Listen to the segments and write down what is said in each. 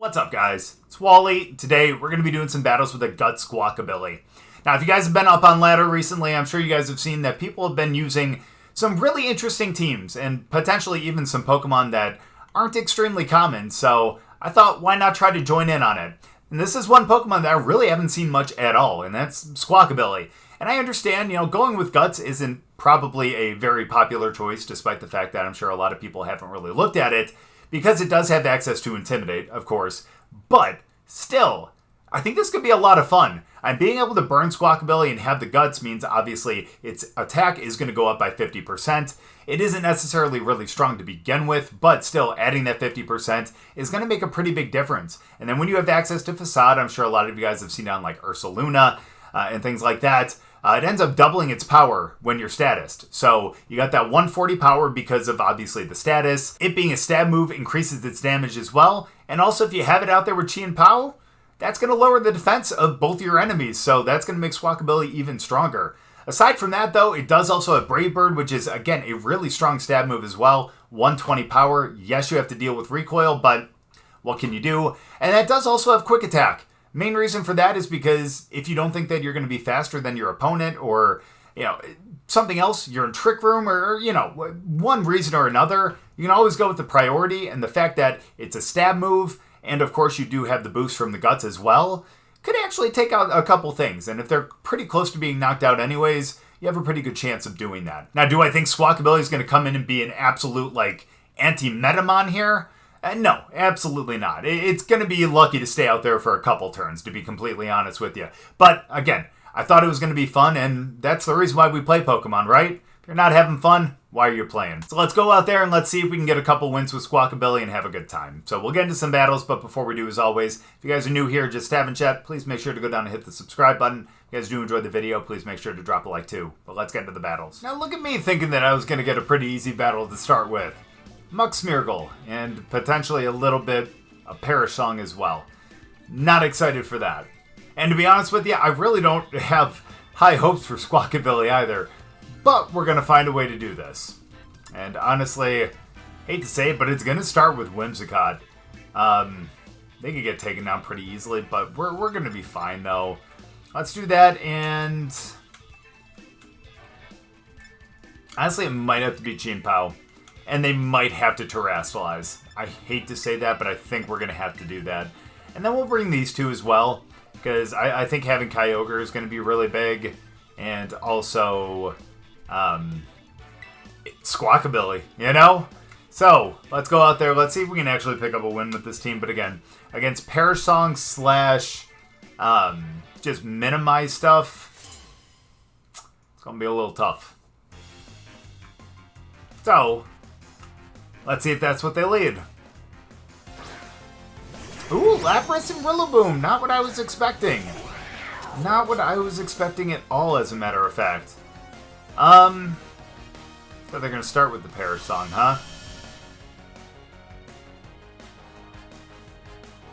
What's up, guys? It's Wally. Today, we're going to be doing some battles with the Guts Squawkabilly. Now, if you guys have been up on ladder recently, I'm sure you guys have seen that people have been using some really interesting teams and potentially even some Pokemon that aren't extremely common. So I thought, why not try to join in on it? And this is one Pokemon that I really haven't seen much at all, and that's Squawkabilly. And I understand, going with Guts isn't probably a very popular choice, despite the fact that I'm sure a lot of people haven't really looked at it, because it does have access to Intimidate, of course. But still, I think this could be a lot of fun. And being able to burn Squawkabilly and have the Guts means obviously its attack is going to go up by 50%. It isn't necessarily really strong to begin with, but still adding that 50% is going to make a pretty big difference. And then when you have access to Facade, I'm sure a lot of you guys have seen on like Ursaluna and things like that, it ends up doubling its power when you're statused. So you got that 140 power because of obviously the status. It being a stab move increases its damage as well. And also if you have it out there with Chien-Pao, that's going to lower the defense of both your enemies. So that's going to make Squawkabilly even stronger. Aside from that though, it does also have Brave Bird, which is again a really strong stab move as well. 120 power. Yes, you have to deal with recoil, but what can you do? And that does also have Quick Attack. Main reason for that is because if you don't think that you're going to be faster than your opponent or, something else, you're in Trick Room or, one reason or another, you can always go with the priority, and the fact that it's a stab move, and of course you do have the boost from the Guts as well, could actually take out a couple things. And if they're pretty close to being knocked out anyways, you have a pretty good chance of doing that. Now, do I think Squawkabilly is going to come in and be an absolute, anti-Metamon here? No, absolutely not. It's going to be lucky to stay out there for a couple turns, to be completely honest with you. But, again, I thought it was going to be fun, and that's the reason why we play Pokemon, right? If you're not having fun, why are you playing? So let's go out there and let's see if we can get a couple wins with Squawkabilly and have a good time. So we'll get into some battles, but before we do, as always, if you guys are new here, just having chat, please make sure to go down and hit the subscribe button. If you guys do enjoy the video, please make sure to drop a like too. But let's get into the battles. Now look at me thinking that I was going to get a pretty easy battle to start with. Mucksmeargle, and potentially a little bit of Perish Song as well. Not excited for that. And to be honest with you, I really don't have high hopes for Squawkabilly either. But we're going to find a way to do this. And honestly, hate to say it, but it's going to start with Whimsicott. They could get taken down pretty easily, but we're going to be fine though. Let's do that, and honestly, it might have to be Chien-Pao. And they might have to Terrasilize. I hate to say that, but I think we're going to have to do that. And then we'll bring these two as well, because I think having Kyogre is going to be really big. And also, Squawkabilly, So, let's go out there. Let's see if we can actually pick up a win with this team. But again, against Perish Song / just minimize stuff, it's going to be a little tough. So, let's see if that's what they lead. Ooh, Lapras and Rillaboom. Not what I was expecting. Not what I was expecting at all, as a matter of fact. So they're going to start with the Perish Song, huh?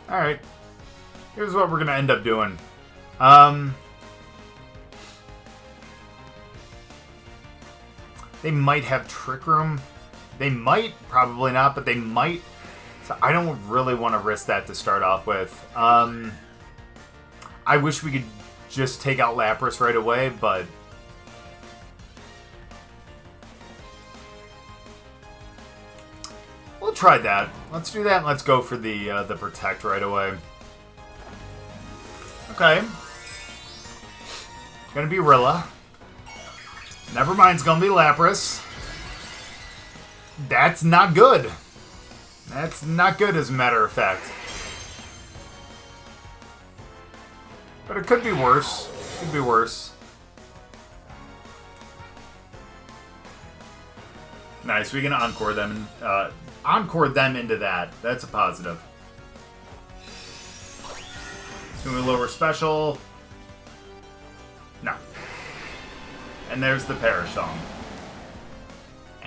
Alright. Here's what we're going to end up doing. They might have Trick Room. They might, probably not, but they might. So I don't really want to risk that to start off with. I wish we could just take out Lapras right away, but we'll try that. Let's do that, and let's go for the Protect right away. Okay. Gonna be Rilla. Never mind, it's gonna be Lapras. That's not good. That's not good, as a matter of fact. But it could be worse. Could be worse. Nice, we can encore them into that. That's a positive. Can we lower special? No. And there's the Perish Song.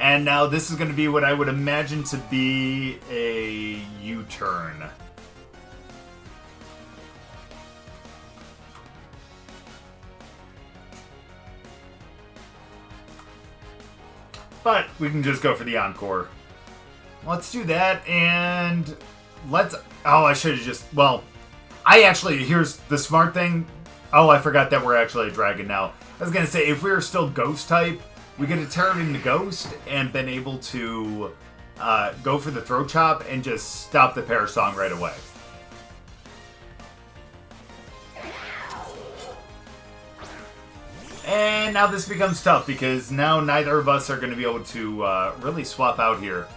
And now this is going to be what I would imagine to be a U-turn. But we can just go for the encore. Let's do that, and let's Oh, I should have just... Well, I actually... Here's the smart thing. Oh, I forgot that we're actually a dragon now. I was going to say, if we were still ghost type, we could have turned into ghost and been able to go for the throat chop and just stop the Parasong right away. And now this becomes tough because now neither of us are going to be able to really swap out here.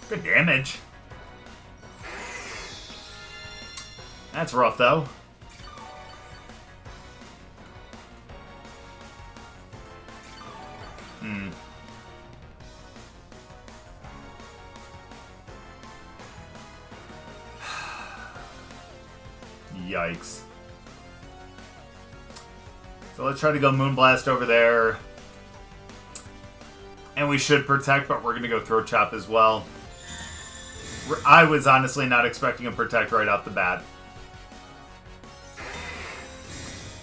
Good damage. That's rough, though. Yikes. So let's try to go Moonblast over there. And we should protect, but we're going to go Throat Chop as well. I was honestly not expecting a protect right off the bat.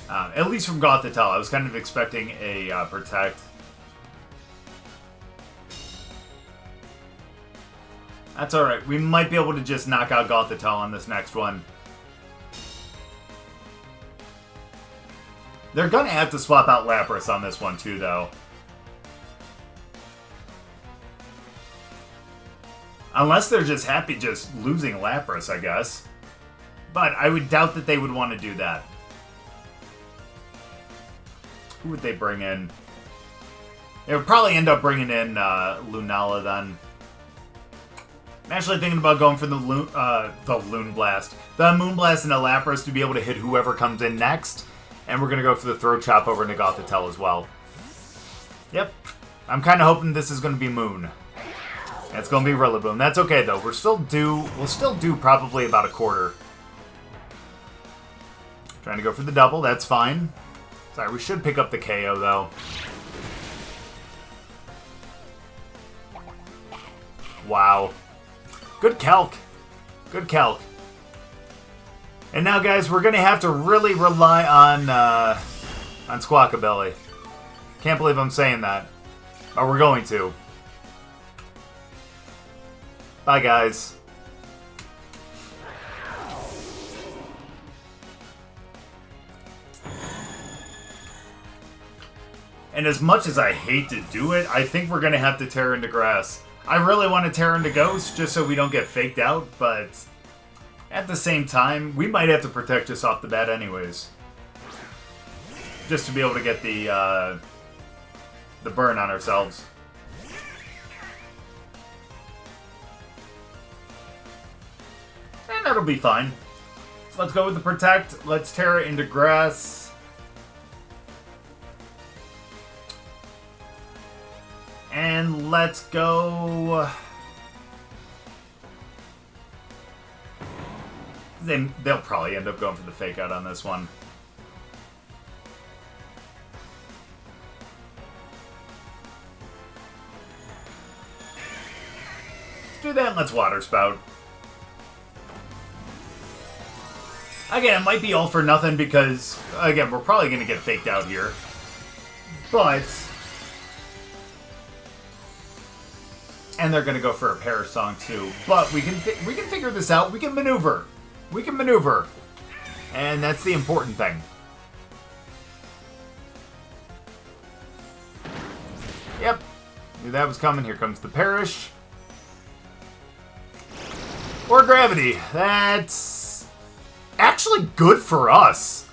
At least from Gothitelle, I was kind of expecting a protect. That's alright. We might be able to just knock out Gothitelle on this next one. They're going to have to swap out Lapras on this one too, though. Unless they're just happy just losing Lapras, I guess. But I would doubt that they would want to do that. Who would they bring in? They would probably end up bringing in Lunala then. I'm actually thinking about going for the Moonblast. The Moonblast and a Lapras to be able to hit whoever comes in next. And we're going to go for the Throat Chop over into Gothitelle as well. Yep. I'm kind of hoping this is going to be Moon. It's going to be Rillaboom. That's okay, though. We'll still do probably about a quarter. Trying to go for the double. That's fine. Sorry, we should pick up the KO, though. Wow. Good calc. Good calc. And now, guys, we're going to have to really rely on Squawkabilly. Can't believe I'm saying that. But we're going to. Bye, guys. And as much as I hate to do it, I think we're going to have to tear into grass. I really want to tear into Ghost just so we don't get faked out, but at the same time, we might have to protect us off the bat anyways. Just to be able to get the burn on ourselves. And that'll be fine. So let's go with the protect. Let's tear it into grass. And let's go. Then they'll probably end up going for the fake out on this one. Let's do that and let's Water Spout. Again, it might be all for nothing because, again, we're probably going to get faked out here. But... and they're going to go for a Parasong too. But we can figure this out. We can maneuver. We can maneuver. And that's the important thing. Yep. Knew that was coming. Here comes the Perish. Or Gravity. That's actually good for us.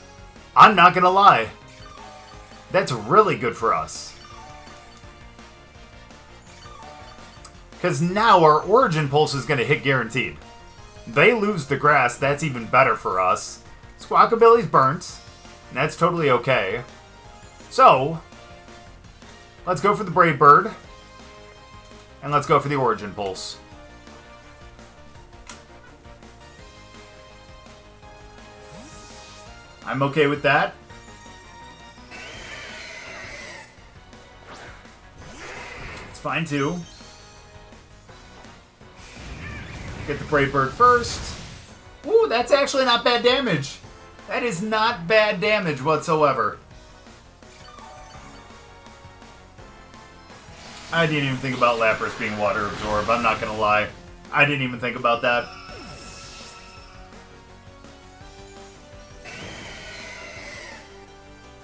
I'm not going to lie. That's really good for us. Because now our Origin Pulse is going to hit guaranteed. They lose the grass, that's even better for us. Squawkabilly's burnt, and that's totally okay. So, let's go for the Brave Bird. And let's go for the Origin Pulse. I'm okay with that. It's fine too. Get the Brave Bird first. Ooh, that's actually not bad damage. That is not bad damage whatsoever. I didn't even think about Lapras being water absorb. I'm not gonna lie. I didn't even think about that.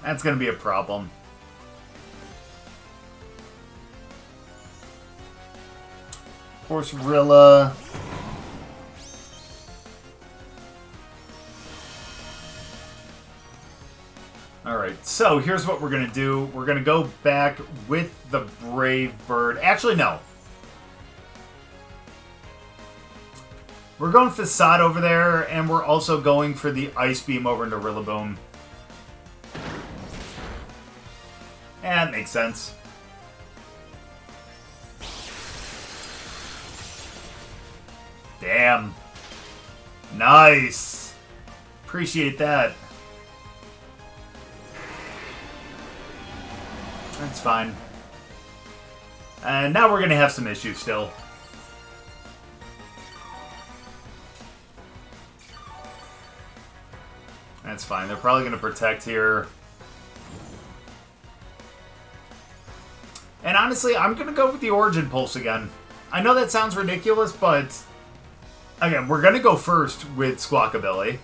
That's gonna be a problem. Of course, Rilla. Alright, so here's what we're going to do. We're going to go back with the Brave Bird. Actually, no. We're going Facade over there, and we're also going for the Ice Beam over into Rillaboom. That makes sense. Damn. Nice. Appreciate that. That's fine. And now we're going to have some issues still. That's fine. They're probably going to protect here. And honestly, I'm going to go with the Origin Pulse again. I know that sounds ridiculous, but again, we're going to go first with Squawkabilly.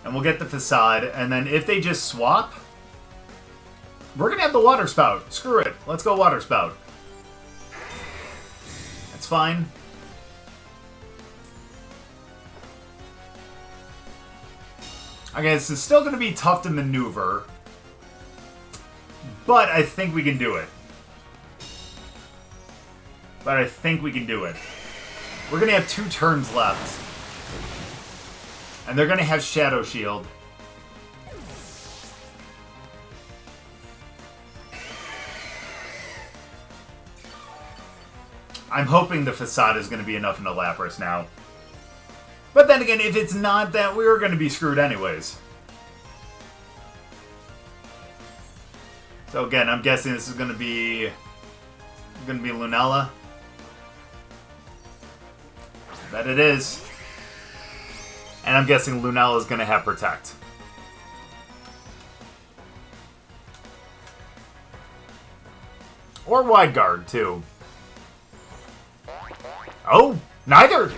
And we'll get the Facade, and then if they just swap, we're going to have the Water Spout. Screw it. Let's go Water Spout. That's fine. Okay, this is still going to be tough to maneuver, but I think we can do it. We're going to have 2 turns left. And they're going to have Shadow Shield. I'm hoping the Facade is going to be enough into Lapras now. But then again, if it's not that, we're going to be screwed anyways. So again, I'm guessing this is going to be Lunella. Bet it is. And I'm guessing Lunella is going to have Protect. Or Wide Guard, too. Oh, neither!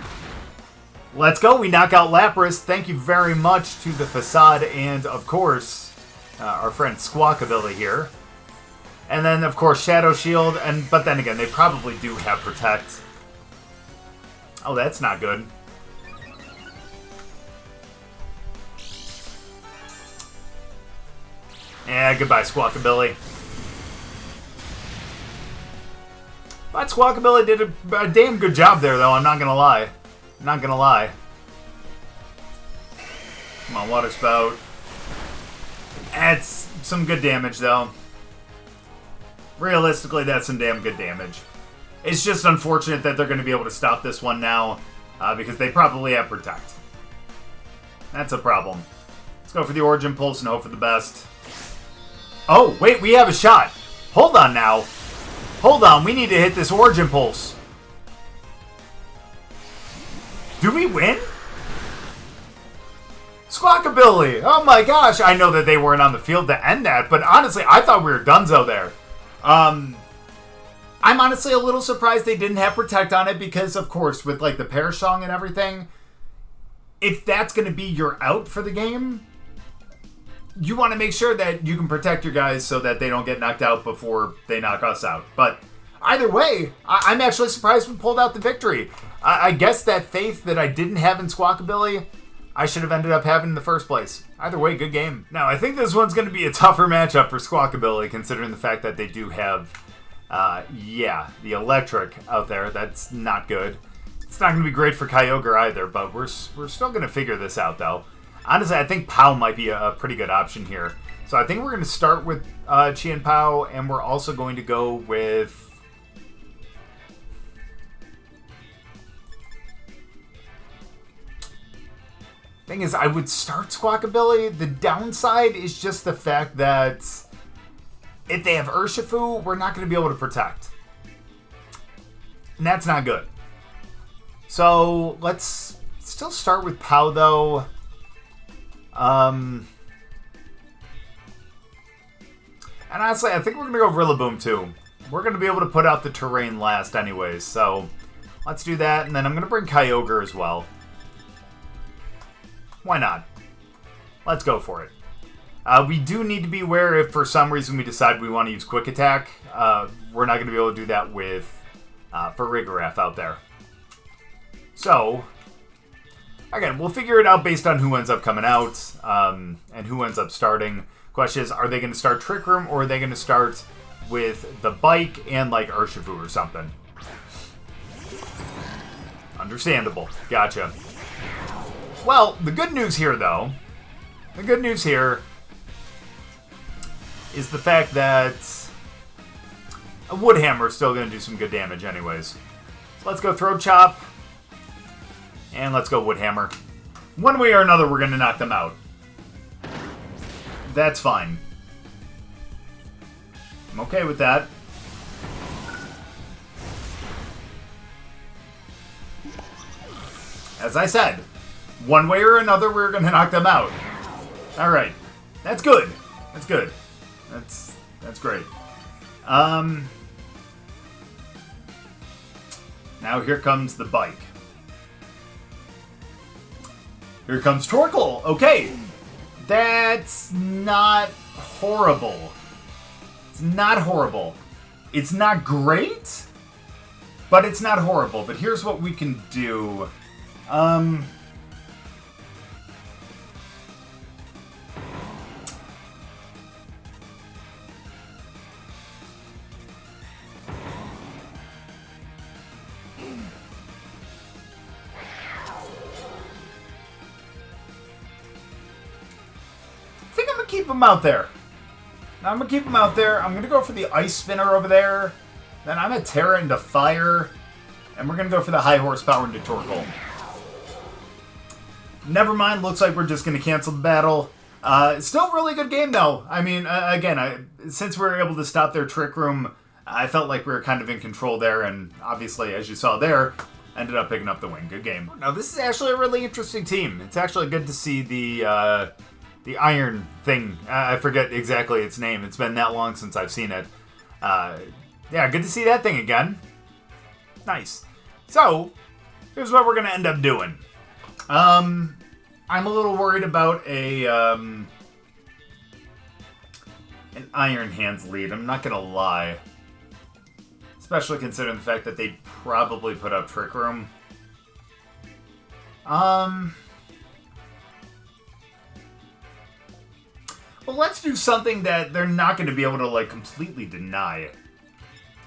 Let's go. We knock out Lapras. Thank you very much to the Facade and, of course, our friend Squawkabilly here. And then, of course, Shadow Shield. But then again, they probably do have Protect. Oh, that's not good. Yeah, goodbye, Squawkabilly. But Squawkabilly did a damn good job there, though. I'm not gonna lie. Come on, Water Spout. That's some good damage, though. Realistically, that's some damn good damage. It's just unfortunate that they're going to be able to stop this one now, because they probably have Protect. That's a problem. Let's go for the Origin Pulse and hope for the best. Oh, wait, we have a shot. Hold on now. Hold on, we need to hit this Origin Pulse. Do we win? Squawkabilly! Oh my gosh, I know that they weren't on the field to end that, but honestly, I thought we were donezo there. I'm honestly a little surprised they didn't have Protect on it because, of course, with like the Perish Song and everything, if that's going to be your out for the game, you want to make sure that you can protect your guys so that they don't get knocked out before they knock us out. But either way, I'm actually surprised we pulled out the victory. I guess that faith that I didn't have in Squawkabilly, I should have ended up having in the first place. Either way, good game. Now, I think this one's going to be a tougher matchup for Squawkabilly, considering the fact that they do have, the Electric out there. That's not good. It's not going to be great for Kyogre either, but we're still going to figure this out, though. Honestly, I think Pao might be a pretty good option here. So I think we're going to start with Chien-Pao, and we're also going to go with... Thing is, I would start Squawkabilly. The downside is just the fact that if they have Urshifu, we're not going to be able to protect. And that's not good. So let's still start with Pao, though. And honestly, I think we're going to go Rillaboom too. We're going to be able to put out the terrain last anyways, so let's do that. And then I'm going to bring Kyogre as well. Why not? Let's go for it. We do need to be aware if for some reason we decide we want to use Quick Attack. We're not going to be able to do that with for Rigorath out there. So, again, we'll figure it out based on who ends up coming out and who ends up starting. Question is, are they going to start Trick Room or are they going to start with the Bike and like Urshifu or something? Understandable. Gotcha. Well, the good news here, though, the good news here is the fact that a Wood Hammer is still going to do some good damage anyways. So let's go Throat Chop. And let's go Wood Hammer. One way or another, we're going to knock them out. That's fine. I'm okay with that. As I said, one way or another, we're going to knock them out. Alright. That's good. That's good. That's great. Now here comes the Bike. Here comes Torkoal. Okay. That's not horrible. It's not horrible. It's not great, but it's not horrible. But here's what we can do. Keep him out there. I'm going to keep him out there. I'm going to go for the Ice Spinner over there. Then I'm going to Terra into Fire. And we're going to go for the High Horsepower into Torkoal. Never mind. Looks like we're just going to cancel the battle. Still a really good game, though. I mean, again, since we were able to stop their Trick Room, I felt like we were kind of in control there. And obviously, as you saw there, ended up picking up the win. Good game. Now, this is actually a really interesting team. It's actually good to see the iron thing. I forget exactly its name. It's been that long since I've seen it. Yeah, good to see that thing again. Nice. So, here's what we're going to end up doing. I'm a little worried about an Iron Hands lead. I'm not going to lie. Especially considering the fact that they probably put up Trick Room. Well, let's do something that they're not going to be able to, like, completely deny.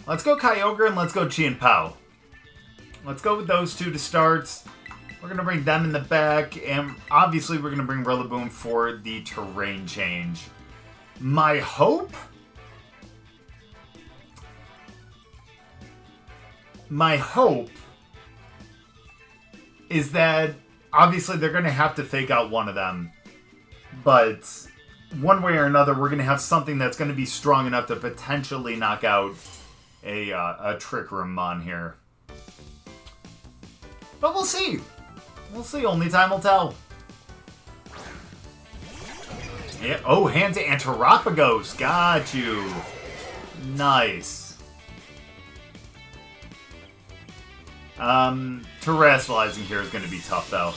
Let's go Kyogre and let's go Chien-Pao. Let's go with those two to start. We're going to bring them in the back, and obviously we're going to bring Rillaboom for the terrain change. My hope? My hope is that, obviously, they're going to have to fake out one of them, but one way or another, we're going to have something that's going to be strong enough to potentially knock out a Trick Room Mon here. But we'll see. We'll see. Only time will tell. Yeah. Oh, hand to Antaropagos. Got you. Nice. Terrestrializing here is going to be tough, though.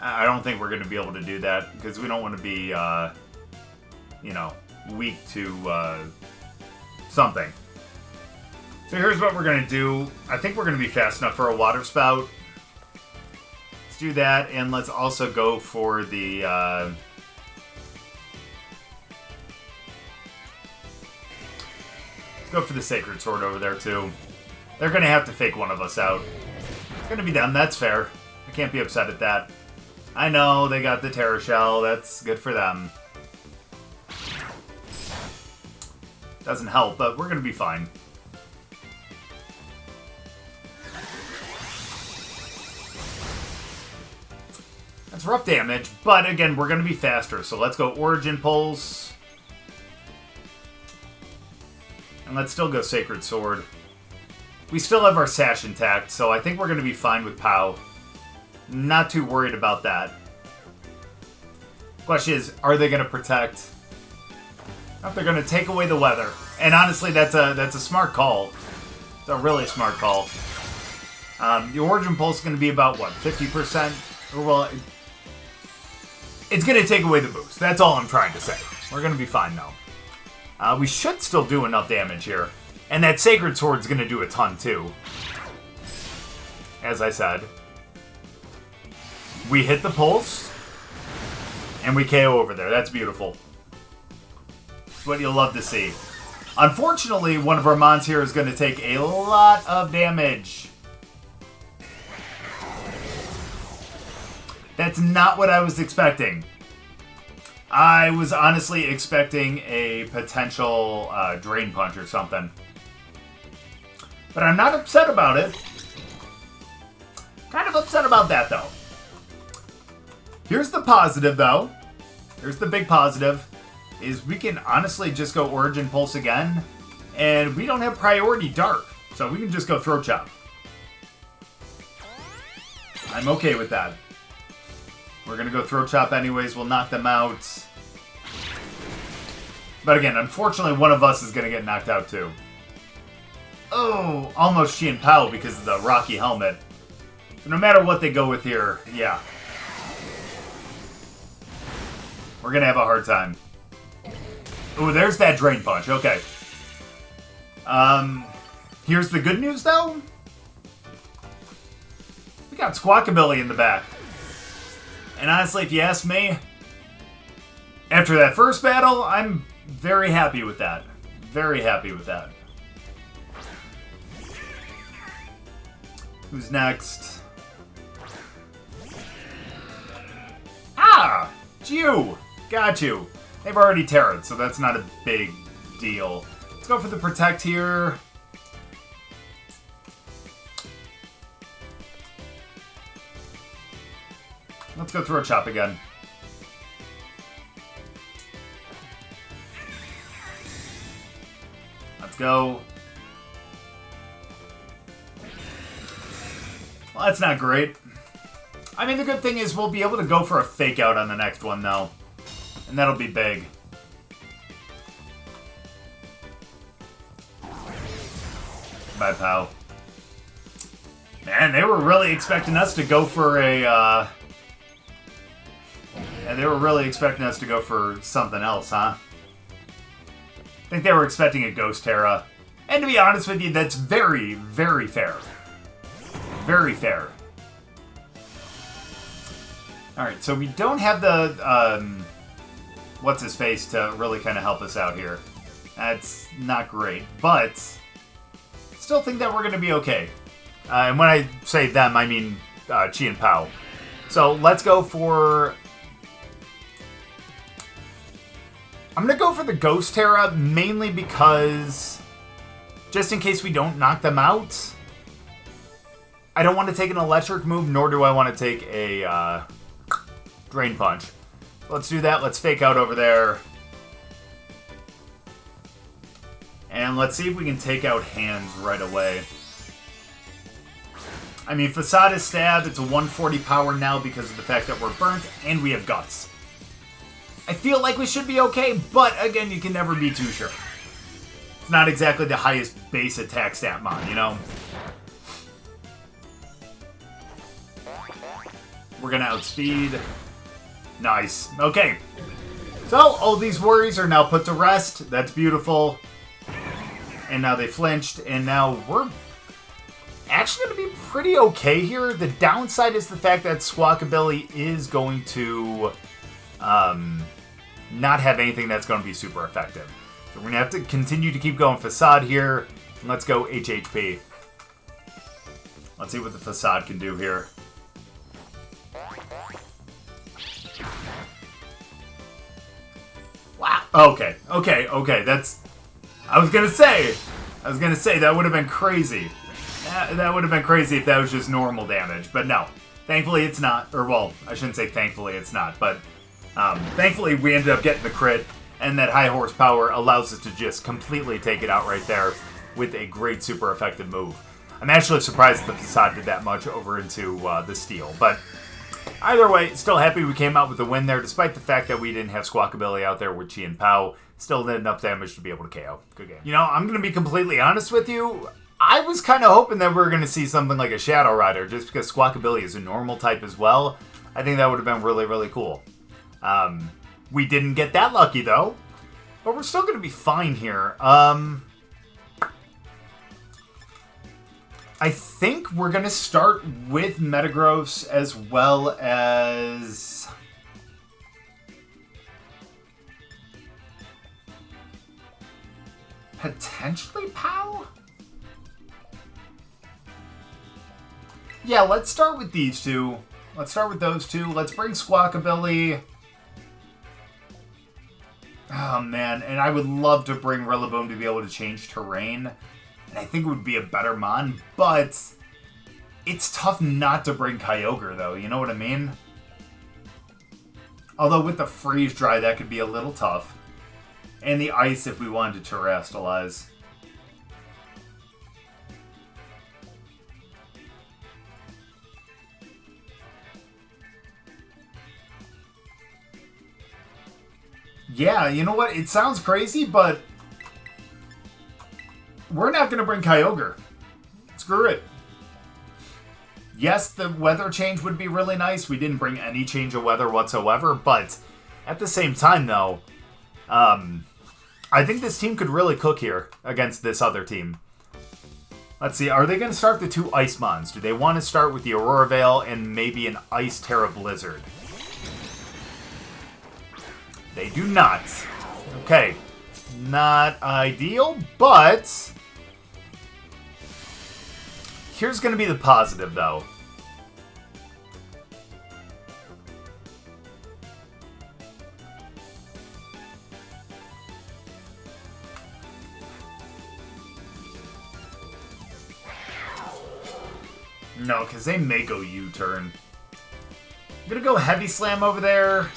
I don't think we're going to be able to do that because we don't want to be you know, weak to something. So here's what we're going to do. I think we're going to be fast enough for a Water Spout. Let's do that, and let's also go for the let's go for the Sacred Sword over there, too. They're going to have to fake one of us out. It's going to be done. That's fair. I can't be upset at that. I know, they got the Terra Shell. That's good for them. Doesn't help, but we're going to be fine. That's rough damage, but again, we're going to be faster. So let's go Origin Pulse. And let's still go Sacred Sword. We still have our Sash intact, so I think we're going to be fine with Pao. Not too worried about that. Question is, are they going to protect? They're going to take away the weather. And honestly, that's a smart call. It's a really smart call. The Origin Pulse is going to be about, what, 50%? Well, it's going to take away the boost. That's all I'm trying to say. We're going to be fine, though. We should still do enough damage here. And that Sacred Sword is going to do a ton, too. As I said. We hit the Pulse. And we KO over there. That's beautiful. That's what you'll love to see. Unfortunately, one of our mons here is going to take a lot of damage. That's not what I was expecting. I was honestly expecting a potential Drain Punch or something. But I'm not upset about it. Kind of upset about that, though. Here's the positive, though. Here's the big positive. Is we can honestly just go Origin Pulse again. And we don't have priority Dark. So we can just go Throat Chop. I'm okay with that. We're going to go Throat Chop anyways. We'll knock them out. But again, unfortunately, one of us is going to get knocked out too. Oh, almost Chien-Pao because of the Rocky Helmet. No matter what they go with here, yeah. We're going to have a hard time. Ooh, there's that Drain Punch. Okay. Here's the good news, though. We got Squawkabilly in the back. And honestly, if you ask me, after that first battle, I'm very happy with that. Very happy with that. Who's next? Ah! It's you! Got you. They've already Terra'd, so that's not a big deal. Let's go for the Protect here. Let's go Throat Chop again. Let's go. Well, that's not great. I mean, the good thing is we'll be able to go for a Fake Out on the next one, though. And that'll be big. Bye, Pao. Man, they were really expecting us to go for a, and they were really expecting us to go for something else, huh? I think they were expecting a Ghost Terra. And to be honest with you, that's very, very fair. Very fair. Alright, so we don't have the, what's-his-face to really kind of help us out here. That's not great, but still think that we're going to be okay. And when I say them, I mean Chien-Pao. So let's go for... I'm going to go for the Ghost Terra, mainly because, just in case we don't knock them out, I don't want to take an electric move, nor do I want to take a Drain Punch. Let's do that. Let's Fake Out over there. And let's see if we can take out hands right away. I mean, Facade is stabbed. It's a 140 power now because of the fact that we're burnt, and we have Guts. I feel like we should be okay, but again, you can never be too sure. It's not exactly the highest base attack stat mon, you know? We're gonna outspeed. Nice. Okay. So, all these worries are now put to rest. That's beautiful. And now they flinched, and now we're actually going to be pretty okay here. The downside is the fact that Squawkabilly is going to not have anything that's going to be super effective. So we're going to have to continue to keep going Facade here. And let's go HHP. Let's see what the Facade can do here. Wow. Okay. That's... I was gonna say that would have been crazy. That would have been crazy if that was just normal damage, but no. Thankfully it's not, or well, I shouldn't say thankfully it's not, but thankfully we ended up getting the crit, and that high horsepower allows us to just completely take it out right there with a great super effective move. I'm actually surprised the Facade did that much over into the Steel, but either way, still happy we came out with a win there, despite the fact that we didn't have Squawkabilly out there with Chien-Pao. Still did enough damage to be able to KO. Good game. You know, I'm going to be completely honest with you. I was kind of hoping that we were going to see something like a Shadow Rider, just because Squawkabilly is a normal type as well. I think that would have been really, really cool. We didn't get that lucky, though. But we're still going to be fine here. I think we're going to start with Metagross as well as... potentially Pao? Yeah, let's start with these two. Let's start with those two. Let's bring Squawkabilly. Oh, man. And I would love to bring Rillaboom to be able to change terrain. And I think it would be a better mon, but it's tough not to bring Kyogre, though. You know what I mean? Although with the Freeze Dry, that could be a little tough. And the Ice if we wanted to Terrastalize. Yeah, you know what? It sounds crazy, but we're not going to bring Kyogre. Screw it. Yes, the weather change would be really nice. We didn't bring any change of weather whatsoever, but at the same time, though, I think this team could really cook here against this other team. Let's see, are they going to start the two Ice Mons? Do they want to start with the Aurora Veil and maybe an Ice Terra Blizzard? They do not. Okay. Not ideal, but here's going to be the positive, though. No, because they may go U-turn. I'm going to go Heavy Slam over there.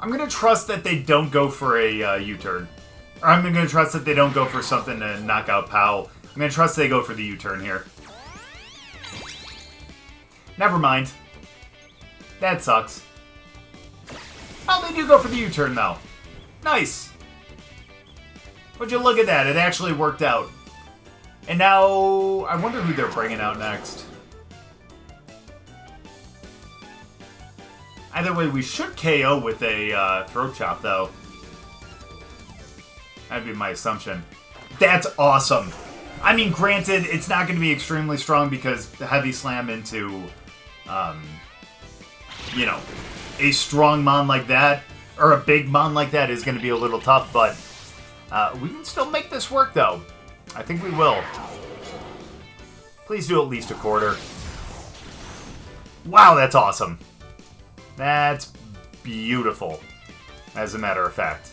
I'm going to trust that they don't go for a U-turn. Or I'm going to trust that they don't go for something to knock out Pao. I'm going to trust they go for the U-turn here. Never mind. That sucks. Oh, they do go for the U-turn, though. Nice. Would you look at that? It actually worked out. And now, I wonder who they're bringing out next. Either way, we should KO with a Throat Chop, though. That'd be my assumption. That's awesome. I mean, granted, it's not going to be extremely strong because the Heavy Slam into, you know, a strong mon like that, or a big mon like that is going to be a little tough, but we can still make this work, though. I think we will. Please do at least a quarter. Wow, that's awesome. That's beautiful, as a matter of fact.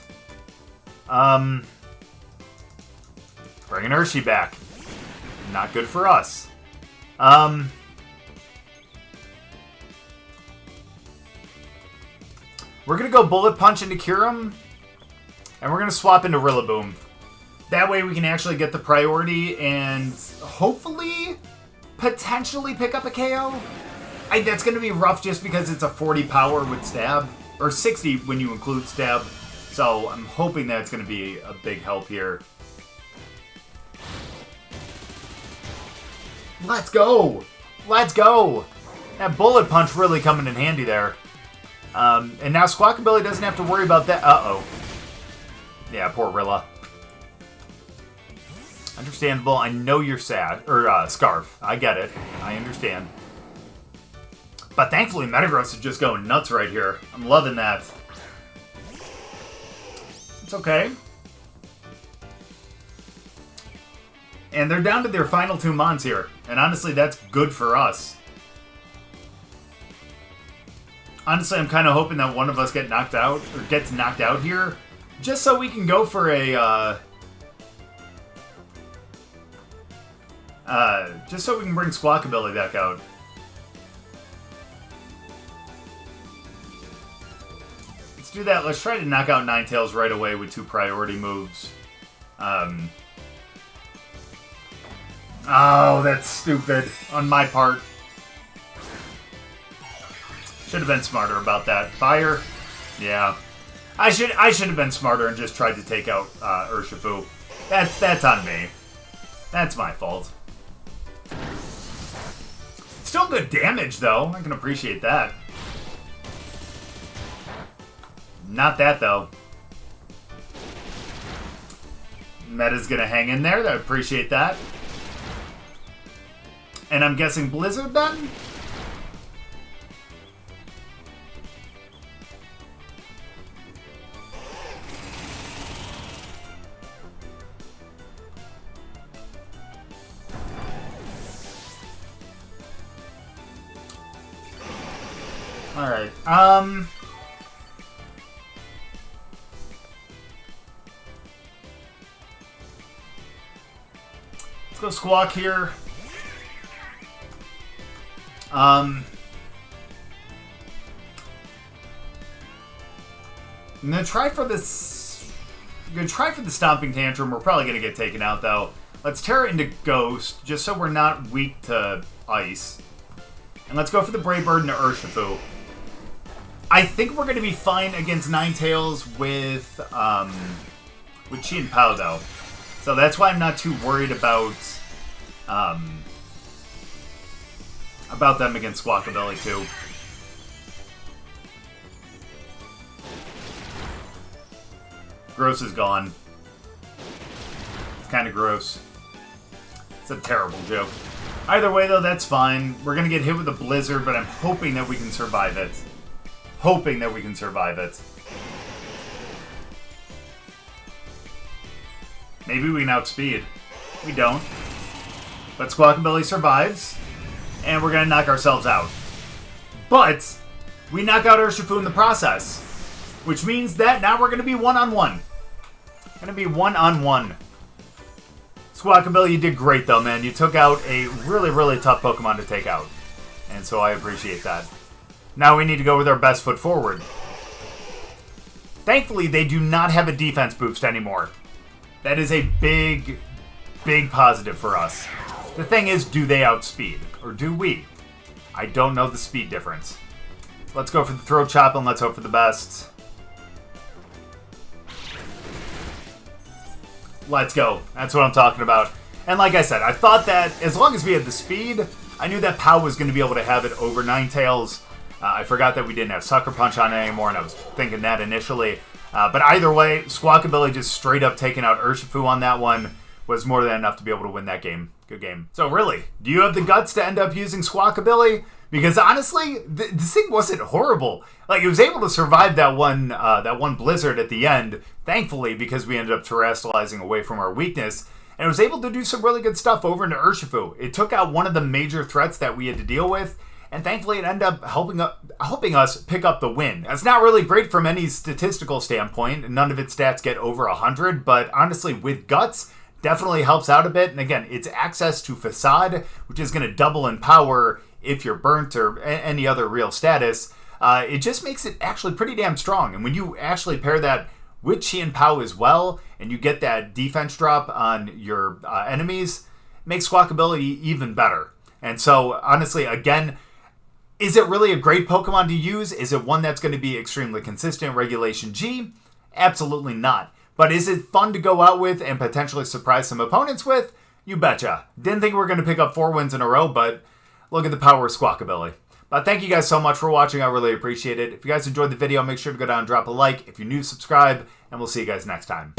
Bringing Urshi back. Not good for us. We're going to go Bullet Punch into Kyurem, and we're going to swap into Rillaboom. That way we can actually get the priority and hopefully, potentially pick up a KO. That's going to be rough just because it's a 40 power with Stab, or 60 when you include Stab. So I'm hoping that's going to be a big help here. Let's go! Let's go! That Bullet Punch really coming in handy there. And now Squawkabilly doesn't have to worry about that. Uh-oh. Yeah, poor Rilla. Understandable. I know you're sad. Or, Scarf. I get it. I understand. But thankfully, Metagross is just going nuts right here. I'm loving that. It's okay. And they're down to their final two mons here. And honestly, that's good for us. Honestly, I'm kind of hoping that one of us gets knocked out here. Just so we can go for a, just so we can bring Squawkabilly back out. Let's do that. Let's try to knock out Ninetales right away with 2 priority moves. Oh, that's stupid on my part. Should have been smarter about that. Fire? Yeah. I should have been smarter and just tried to take out Urshifu. That's on me. That's my fault. Still good damage, though. I can appreciate that. Not that, though. Meta's gonna hang in there. I appreciate that. And I'm guessing Blizzard, then? Alright, let's go Squawk here. I'm gonna try for this. I'm gonna try for the Stomping Tantrum. We're probably gonna get taken out, though. Let's tear it into Ghost, just so we're not weak to Ice. And let's go for the Brave Bird into Urshifu. I think we're gonna be fine against Ninetales with Chien-Pao, though. So that's why I'm not too worried about them against Squawkabilly, too. Gross is gone. It's kind of gross. It's a terrible joke. Either way, though, that's fine. We're going to get hit with a Blizzard, but I'm hoping that we can survive it. Hoping that we can survive it. Maybe we can outspeed. We don't. But Squawkabilly survives. And we're going to knock ourselves out. But we knock out Urshifu in the process. Which means that now we're going to be one-on-one. Going to be one-on-one. Squawkabilly, you did great, though, man. You took out a really, really tough Pokemon to take out. And so I appreciate that. Now we need to go with our best foot forward. Thankfully, they do not have a defense boost anymore. That is a big, big positive for us. The thing is, do they outspeed? Or do we? I don't know the speed difference. Let's go for the Throat Chop and let's hope for the best. Let's go. That's what I'm talking about. And like I said, I thought that as long as we had the speed, I knew that Pao was going to be able to have it over Ninetales. I forgot that we didn't have Sucker Punch on it anymore, and I was thinking that initially. But either way, Squawkabilly just straight up taking out Urshifu on that one was more than enough to be able to win that game. Good game. So really, do you have the guts to end up using Squawkabilly? Because honestly, this thing wasn't horrible. Like, it was able to survive that one Blizzard at the end, thankfully, because we ended up terrestrializing away from our weakness. And it was able to do some really good stuff over into Urshifu. It took out one of the major threats that we had to deal with, and thankfully it ended up helping us pick up the win. That's not really great from any statistical standpoint. None of its stats get over 100, but honestly, with Guts, definitely helps out a bit. And again, it's access to Facade, which is going to double in power if you're burnt or any other real status. It just makes it actually pretty damn strong. And when you actually pair that with Chien-Pao as well, and you get that defense drop on your enemies, it makes Squawkabilly even better. And so, honestly, again, is it really a great Pokemon to use? Is it one that's going to be extremely consistent Regulation G? Absolutely not. But is it fun to go out with and potentially surprise some opponents with? You betcha. Didn't think we were going to pick up 4 wins in a row, but look at the power of Squawkabilly. But thank you guys so much for watching. I really appreciate it. If you guys enjoyed the video, make sure to go down and drop a like. If you're new, subscribe, and we'll see you guys next time.